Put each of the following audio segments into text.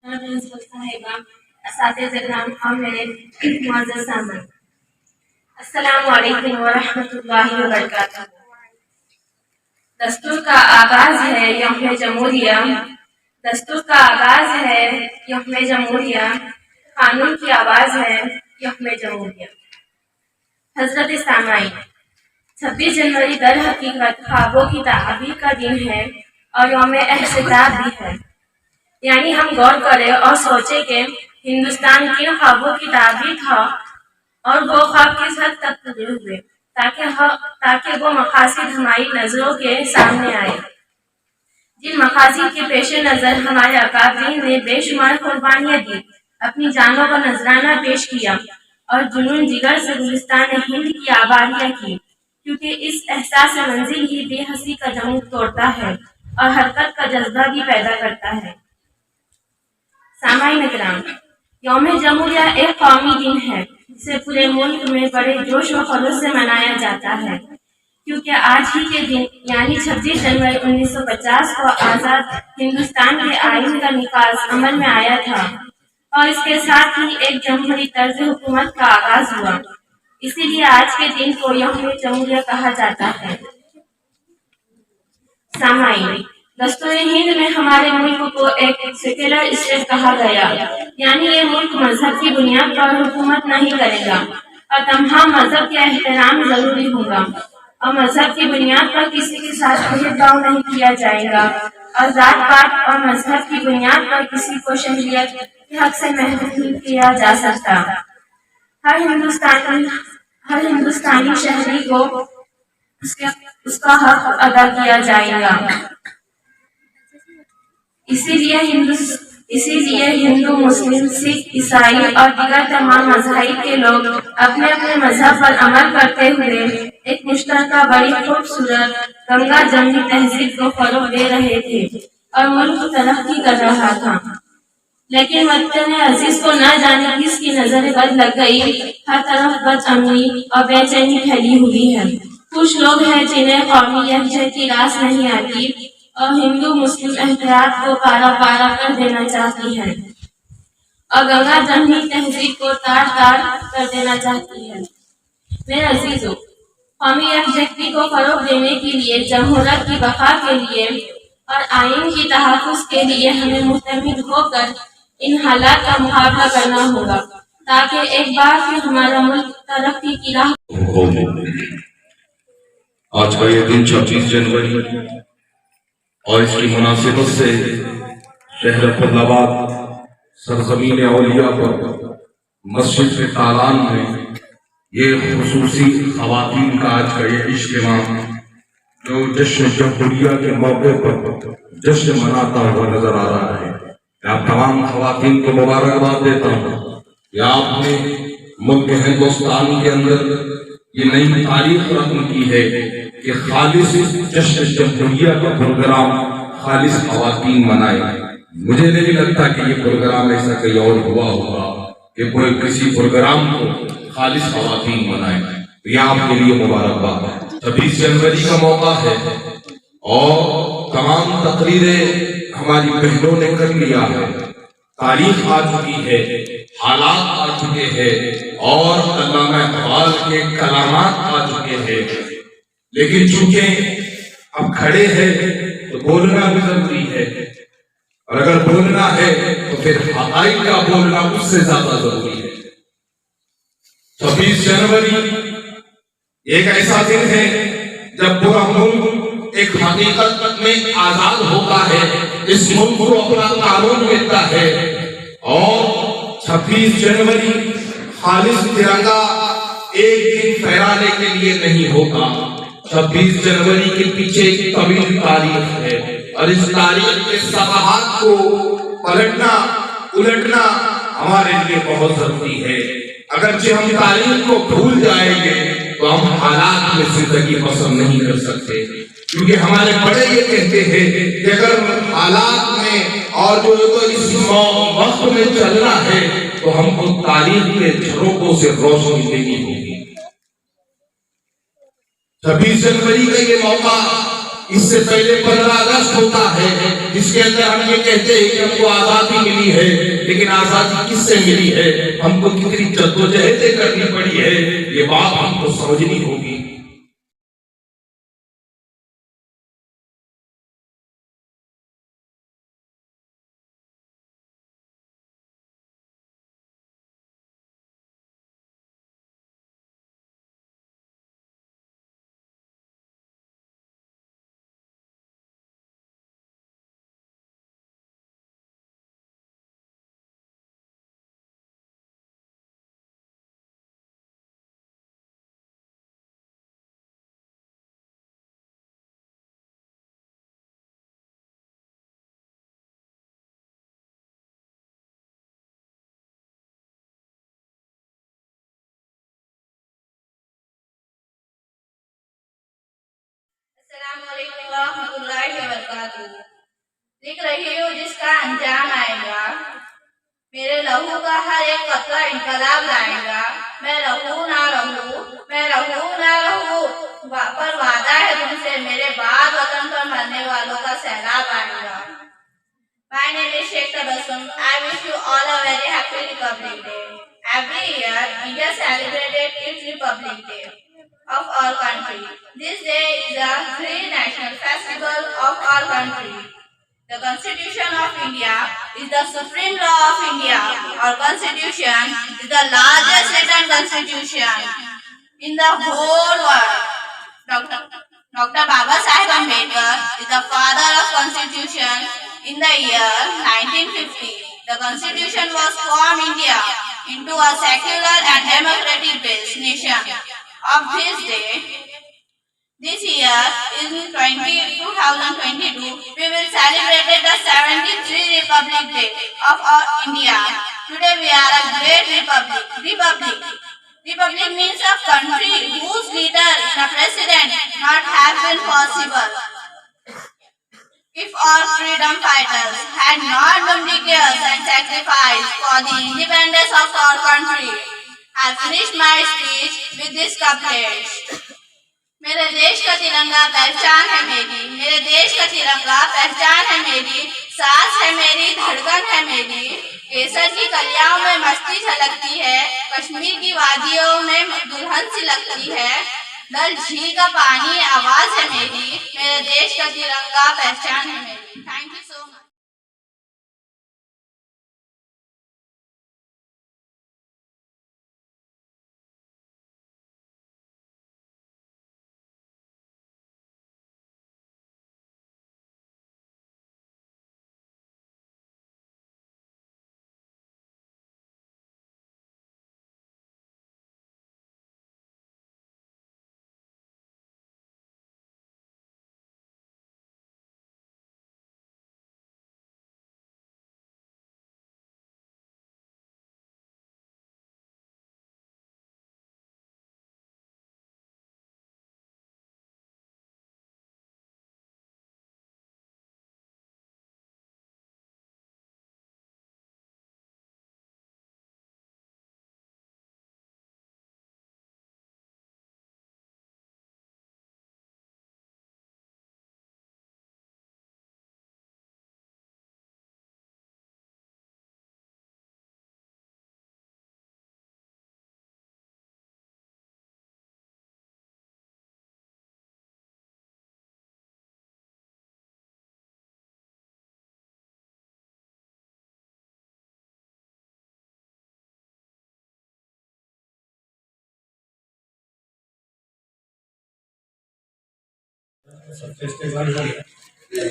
صاحبہ، اساتذہ کرام اور میرے معزز سامعین، السلام علیکم ورحمۃ اللہ وبرکاتہ۔ دستور کا آغاز ہے یوم جمہوریہ، دستور کا آغاز ہے یوم جمہوریہ، قانون کی آواز ہے یوم جمہوریہ۔ حضرت سامعین، 26 جنوری در حقیقت خوابوں کی تعبیر کا دن ہے اور یوم احتجاج بھی ہے۔ یعنی ہم غور کریں اور سوچیں کہ ہندوستان کن خوابوں کی تعبیر تھا اور وہ خواب کس حد تک پورے ہوئے تاکہ وہ مقاصد ہماری نظروں کے سامنے آئے۔ جن مقاصد کے پیش نظر ہمارے اکابرین نے بے شمار قربانیاں دی، اپنی جانوں کو نذرانہ پیش کیا اور جنون جگر سے گلستان ہند کی آبادیاں کی، کیونکہ اس احساس منزل ہی بے حسی کا جمود توڑتا ہے اور حرکت کا جذبہ بھی پیدا کرتا ہے۔ سامعین اکرام، یوم جمہوریہ ایک قومی دن ہے جسے پورے ملک میں بڑے جوش و خروش سے منایا جاتا ہے، کیونکہ آج ہی کے دن یعنی 26 جنوری 1950 کو آزاد ہندوستان کے آئین کا نفاذ عمل میں آیا تھا اور اس کے ساتھ ہی ایک جمہوری طرز حکومت کا آغاز ہوا۔ اسی لیے آج کے دن کو یوم جمہوریہ کہا جاتا ہے۔ سامعین، دستور ہند میں ہمارے ملک کو ایک سیکولر اسٹیٹ کہا گیا، یعنی یہ ملک مذہب کی بنیاد پر حکومت نہیں کرے گا اور تمام مذہب کے احترام ضروری ہوگا اور مذہب کی بنیاد پر کسی کے ساتھ بھید بھاؤ نہیں کیا جائے گا اور ذات پات اور مذہب کی بنیاد پر کسی کو شہریت کے حق سے محروم نہیں کیا جا سکتا۔ ہر ہندوستانی شہری کو اس کا حق ادا کیا جائے گا۔ اسی لیے ہندو، مسلم، سکھ، عیسائی اور دیگر تمام مذاہب کے لوگ اپنے اپنے مذہب پر عمل کرتے ہوئے ایک مشترکہ بڑی خوبصورت گنگا جمنی تہذیب کو فروغ دے رہے تھے اور ملک ترقی کر رہا تھا۔ لیکن وطن عزیز کو نہ جانے کس کی نظر بد لگ گئی، ہر طرف بد امنی اور بے چینی پھیلی ہوئی ہے۔ کچھ لوگ ہیں جنہیں قومی یکجہتی کی راس نہیں آتی اور ہندو مسلم اتحاد کو پارا پارا کر دینا چاہتی ہے اور گنگا جمنی تہذیب کو تار تار کر دینا چاہتی ہے۔ میرے عزیزو، قومی یکجہتی کو فروغ دینے کے لیے، جمہوریت کی بقا کے لیے اور آئین کی تحفظ کے لیے ہمیں متحد ہو کر ان حالات کا مقابلہ کرنا ہوگا تاکہ ایک بار پھر ہمارا ملک ترقی کی راہ۔ آج کا یہ دن 26 جنوری اور اس کی مناسبت سے شہر فیض آباد سرزمین اولیاء پر مسجد تالان میں یہ خصوصی خواتین کا آج کا یہ اجتماع جو جشن جمہوریہ کے موقع پر جشن مناتا ہوا نظر آ رہا ہے، آپ تمام خواتین کو مبارکباد دیتا ہوں کہ آپ نے ملک ہندوستان کے اندر یہ نئی تاریخ رقم کی ہے کہ خالص جشن جمہوریہ کا پروگرام خالص خواتین منائے۔ مجھے نہیں لگتا کہ یہ پروگرام ایسا کہیں اور ہوا ہوگا کہ کوئی کسی پروگرام کو خالص خواتین منائے۔ یہ آپ کے لیے مبارکباد ہے۔ 26 جنوری کا موقع ہے اور تمام تقریریں ہماری بہنوں نے کر لیا ہے، تاریخ آ چکی ہے، حالات آ چکے ہیں اور علامہ اقبال کے کلامات آ چکے ہیں، لیکن چونکہ اب کھڑے ہیں تو بولنا بھی ضروری ہے، اور اگر بولنا ہے تو پھر حقائق کا بولنا اس سے زیادہ ضروری ہے۔ 26 جنوری ایک ایسا دن ہے جب پورا ملک ایک حقیقت میں آزاد ہوتا ہے، اس ملک کو اپنا قانون ملتا ہے، اور 26 جنوری خالص ترنگا ایک دن پھہرانے کے لیے نہیں ہوگا۔ 26 جنوری کے پیچھے ایک طویل تاریخ ہے اور اس تاریخ کے صفحات کو پلٹنا الٹنا ہمارے لیے بہت ضروری ہے۔ اگرچہ ہم تاریخ کو بھول جائیں گے تو ہم حالات میں زندگی پسند نہیں کر سکتے، کیونکہ ہمارے بڑے یہ کہتے ہیں کہ اگر حالات میں اور جو اس وقت میں چلنا ہے تو ہم کو تاریخ کے جھروکوں سے روشنی دینی ہوگی۔ 26 جنوری کا یہ موقع اس سے پہلے 15 اگست ہوتا ہے جس کے اندر ہم یہ کہتے ہیں کہ ہم کو آزادی ملی ہے، لیکن آزادی کس سے ملی ہے، ہم کو کتنی جدوجہدیں کرنی پڑی ہے، یہ بات ہم کو سمجھنی ہوگی۔ السلام علیکم ورحمۃ اللہ وبرکاتہ۔ لکھ رہی ہوں جس کا انجام آئے گا، میرے لہو کا ہر ایک قطرہ انقلاب لائے گا، میں رہوں نہ رہوں، میں رہوں نہ رہوں، پر وعدہ ہے تم سے میرے بعد وطن پر مرنے والوں کا سیلاب آئے گا۔ My name is Sheikh Tabassum. I wish you all a very happy Republic Day. Every year, India celebrated its Republic Day of our country. This day is a free national festival of our country. The Constitution of India is the supreme law of India. Our Constitution is the largest written constitution in the whole world. Dr. Baba Sahib Ambedkar is the father of Constitution. In the year 1950, the Constitution was formed India into a secular and democratic-based nation. Of this day, this year, in 2022, we will celebrate the 73rd Republic Day of our India. Today we are a great republic. Republic means a country whose leader and a president not have been possible if our freedom fighters had not been declared and sacrificed for the independence of our country. I finish my speech with this couplet. میرے دیش کا ترنگا پہچان ہے میری، میرے دیش کا ترنگا پہچان ہے میری، سانس ہے میری، دھڑکن ہے میری، کیسر کی کلیاں میں مستی جھلکتی ہے، کشمیر کی وادیوں میں دلہن سی لگتی ہے، ڈل جھیل کا پانی آواز ہے میری، میرے دیش کا ترنگا پہچان ہے میری۔ تھینک یو سو مچ۔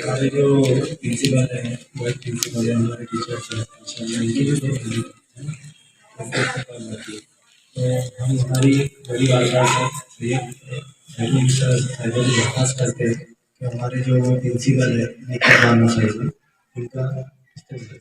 ہمارے جو پرنسپل ہیں وائس پرنسپل ہیں ہمارے ٹیچرس ہیں ان کی بھی بہت ہیلپ ہوتی ہے۔ تو ہم ہماری بڑی بات سے درخواست کرتے ہیں کہ ہمارے جو پرنسپل ہے ان کا ماننا چاہیے، ان کا استعمال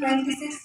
26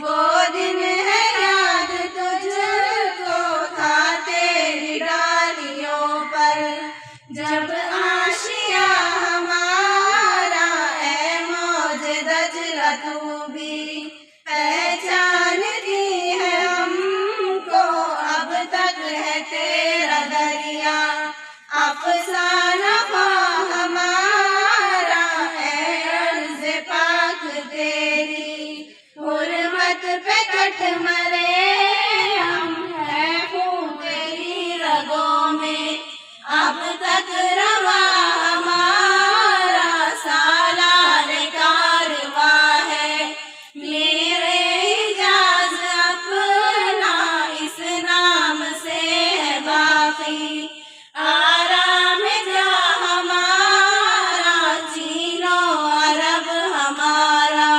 وہ دن ہے یاد تجھ کو تھا تیری ڈالیوں پر، جب آشیا ہمارا اے موج دجلہ تو بھی پہچانتی ہے ہم کو، اب تک ہے تیرا دریا افسانہ ہمارا، اے عرض پاک تیری حرمت پہ کٹ مرے ہم، ہے خون تیری رگوں میں اب تک رواں ہمارا، سالار کارواں ہے میرے حجاز اپنا، اس نام سے ہے باقی آرام جا ہمارا، چینو عرب ہمارا،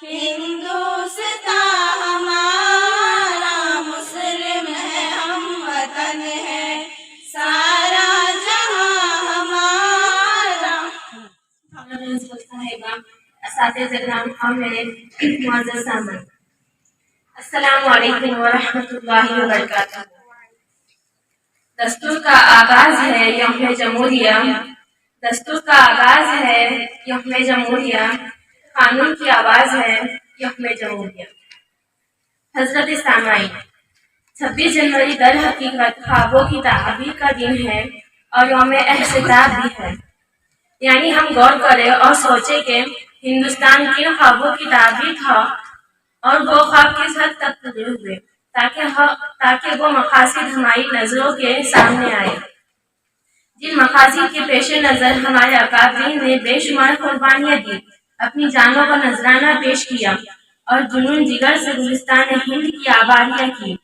ہندوستان ہمارا، مسلم ہے ہم وطن ہے سارا جہاں ہمارا۔ اساتذہ کرام اور میرے معزز سامعین، السلام علیکم ورحمۃ اللہ وبرکاتہ۔ دستور کا آغاز ہے یوم جمہوریہ، دستور کا آغاز ہے یوم جمہوریہ، قانون کی آواز ہے یوم جمہوریہ۔ حضرت سامعین، 26 جنوری در حقیقت خوابوں کی تعبیر کا دن ہے اور یوم احتساب بھی ہے، یعنی ہم غور کریں اور سوچیں کہ ہندوستان کن خوابوں کی تعبیر تھا اور وہ خواب کس حد تک پورے ہوئے، تاکہ وہ مقاصد ہماری نظروں کے سامنے آئے، جن مقاصد کے پیش نظر ہمارے اکابرین نے بے شمار قربانیاں دی، اپنی جانوں کا نذرانہ پیش کیا اور جنون جگر سے گلستان ہند کی آبادیاں کی،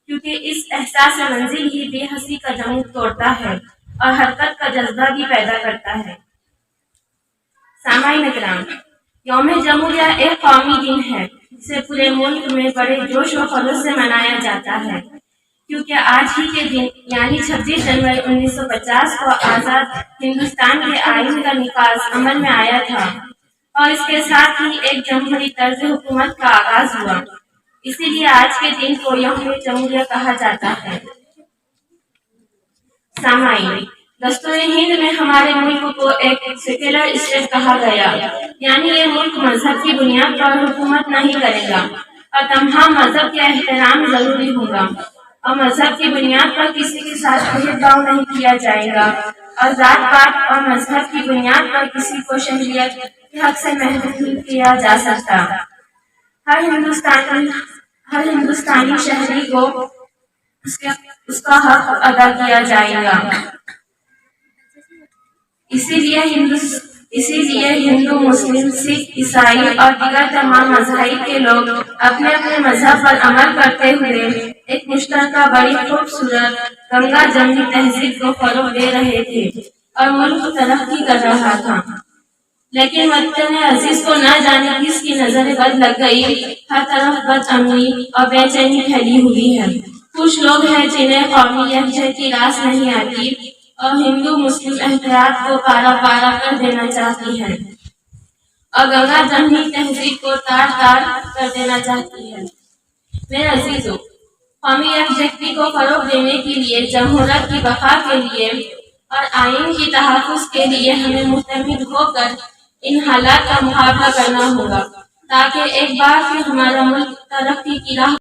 کیونکہ اس احساس منزل ہی بے حسی کا جمود توڑتا ہے اور حرکت کا جذبہ بھی پیدا کرتا ہے۔ سامعین اکرام، یوم جمہوریہ ایک قومی دن ہے جسے پورے ملک میں بڑے جوش و خروش سے منایا جاتا ہے، کیونکہ آج ہی کے دن یعنی 26 جنوری 1950 کو آزاد ہندوستان کے آئین کا نفاذ عمل میں آیا تھا اور اس کے ساتھ ہی ایک جمہوری طرز حکومت کا آغاز ہوا، اسی لیے آج کے دن کو یوم جمہوریہ کہا جاتا ہے۔ سامعین، دستور ہند میں ہمارے ملک کو ایک سیکولر اسٹیٹ کہا گیا، یعنی یہ ملک مذہب کی بنیاد پر حکومت نہیں کرے گا اور تمام مذہب کا احترام ضروری ہوگا، اور مذہب کی بنیاد پر کسی کے ساتھ بھید بھاؤ نہیں کیا جائے گا، اور ذات پات اور مذہب کی بنیاد پر کسی کو شہریت کے حق سے محروم نہیں کیا جا سکتا۔ ہر ہندوستانی شہری کو اس کا حق ادا کیا جائے گا۔ اسی لیے ہندو، مسلم، سکھ، عیسائی اور دیگر تمام مذاہب کے لوگ اپنے اپنے مذہب پر عمل کرتے ہوئے ایک مشترکہ بڑی خوبصورت گنگا جمنی تہذیب کو فروغ دے رہے تھے اور ملک ترقی کر رہا تھا، لیکن وطن عزیز کو نہ جانے کس کی نظر بد لگ گئی، ہر طرف بد امنی اور بے چینی پھیلی ہوئی ہے۔ کچھ لوگ ہیں جنہیں قومی یکجہتی کی راس نہیں آتی اور ہندو مسلم اتحاد کو پارا پارا کر دینا چاہتی ہے اور گنگا جمنی تہذیب کو تار تار کر دینا چاہتی ہے۔ میرے عزیزو، قومی یکجہتی کو فروغ دینے کے لیے، جمہوریت کی بقا کے لیے اور آئین کی تحفظ کے لیے ہمیں متحد ہو کر ان حالات کا مقابلہ کرنا ہوگا، تاکہ ایک بار پھر ہمارا ملک ترقی کی راہ